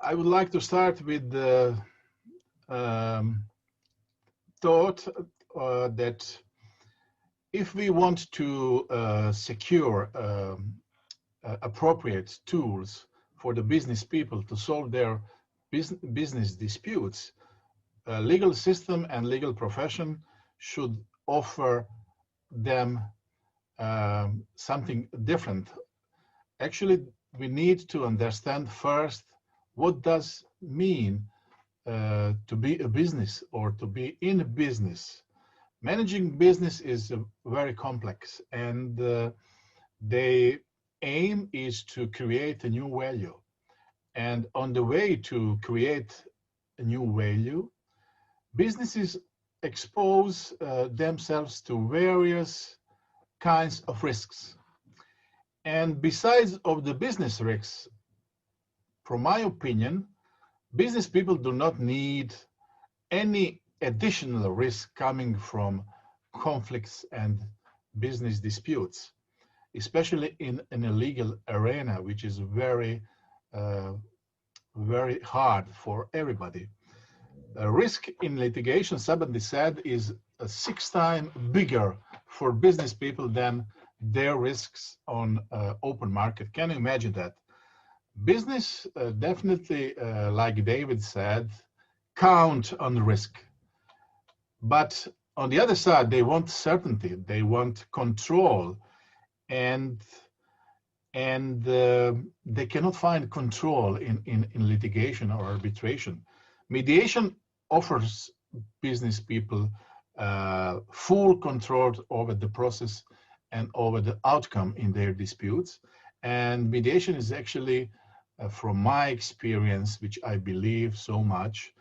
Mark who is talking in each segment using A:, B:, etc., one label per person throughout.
A: I would like to start with the thought that if we want to secure appropriate tools for the business people to solve their business disputes, legal system and legal profession should offer them something different. Actually, we need to understand first what does mean to be a business or to be in a business. Managing business is very complex, and the aim is to create a new value. And on the way to create a new value, businesses expose themselves to various kinds of risks. And besides of the business risks, from my opinion, business people do not need any additional risk coming from conflicts and business disputes, especially in a legal arena, which is very, very hard for everybody. Risk in litigation, somebody said, is 6 times bigger for business people than their risks on open market. Can you imagine that? Business definitely, like David said, count on the risk. But on the other side, they want certainty, they want control, and they cannot find control in litigation or arbitration. Mediation offers business people full control over the process and over the outcome in their disputes. And mediation is actually, from my experience, which I believe so much,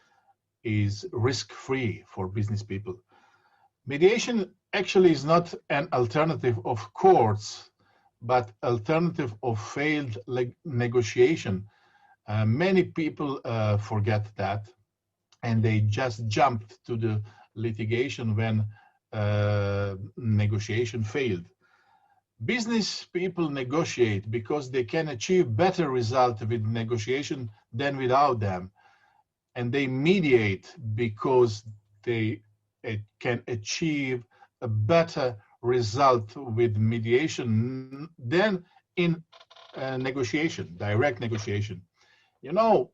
A: is risk-free for business people. Mediation actually is not an alternative of courts, but alternative of failed negotiation. Many people forget that, and they just jumped to the litigation when negotiation failed. Business people negotiate because they can achieve better results with negotiation than without them. And they mediate because they can achieve a better result with mediation than in negotiation, direct negotiation. You know,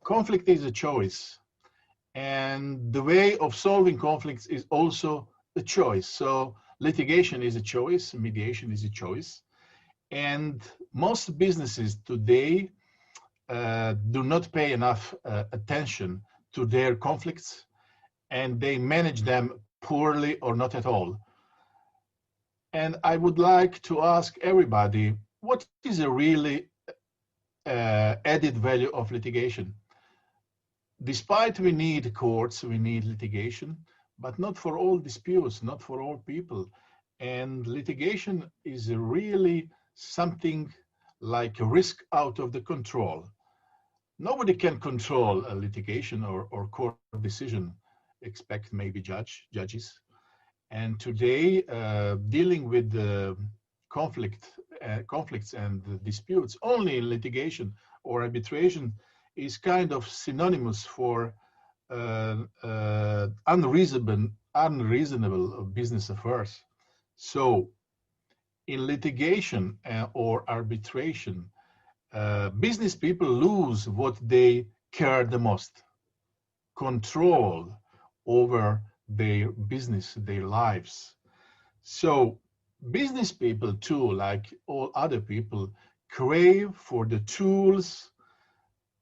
A: conflict is a choice. And the way of solving conflicts is also a choice. So litigation is a choice, mediation is a choice. And most businesses today do not pay enough attention to their conflicts, and they manage them poorly or not at all. And I would like to ask everybody, what is a really added value of litigation? Despite we need courts, we need litigation, but not for all disputes, not for all people. And litigation is really something like a risk out of the control. Nobody can control a litigation or court decision, except maybe judges. And today, dealing with the conflicts and disputes only in litigation or arbitration is kind of synonymous for unreasonable business affairs. So in litigation or arbitration, business people lose what they care the most: control over their business, their lives. So business people too, like all other people, crave for the tools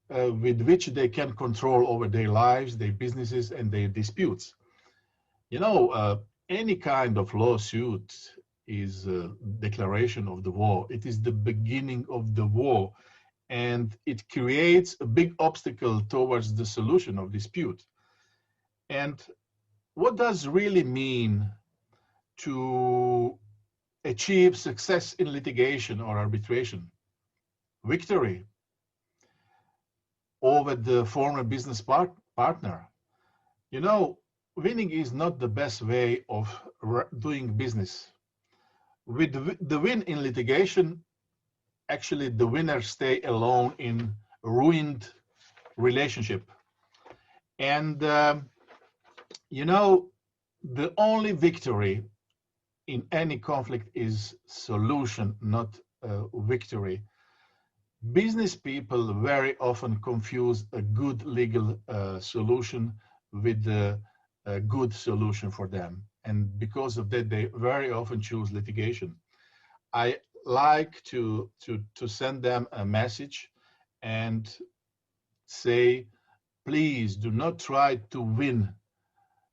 A: with which they can control over their lives, their businesses, and their disputes. You know, any kind of lawsuit is a declaration of the war. It is the beginning of the war, and it creates a big obstacle towards the solution of dispute. And what does really mean to achieve success in litigation or arbitration? Victory over the former business partner. You know, winning is not the best way of doing business. With the win in litigation, actually the winners stay alone in ruined relationship. And, you know, the only victory in any conflict is solution, not victory. Business people very often confuse a good legal solution with a good solution for them. And because of that, they very often choose litigation. I like to send them a message and say, please do not try to win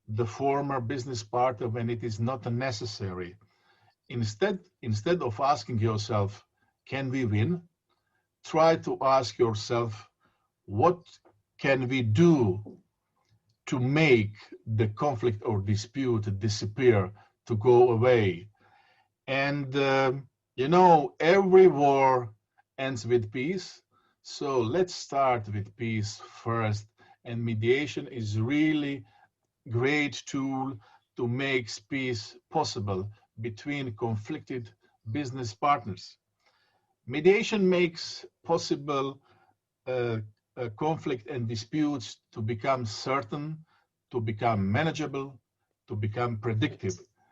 A: the former business partner when it is not necessary. Instead of asking yourself, can we win? Try to ask yourself, what can we do to make the conflict or dispute disappear, to go away? And, you know, every war ends with peace. So let's start with peace first. And mediation is really great tool to make peace possible between conflicted business partners. Mediation makes possible conflict and disputes to become certain, to become manageable, to become predictive.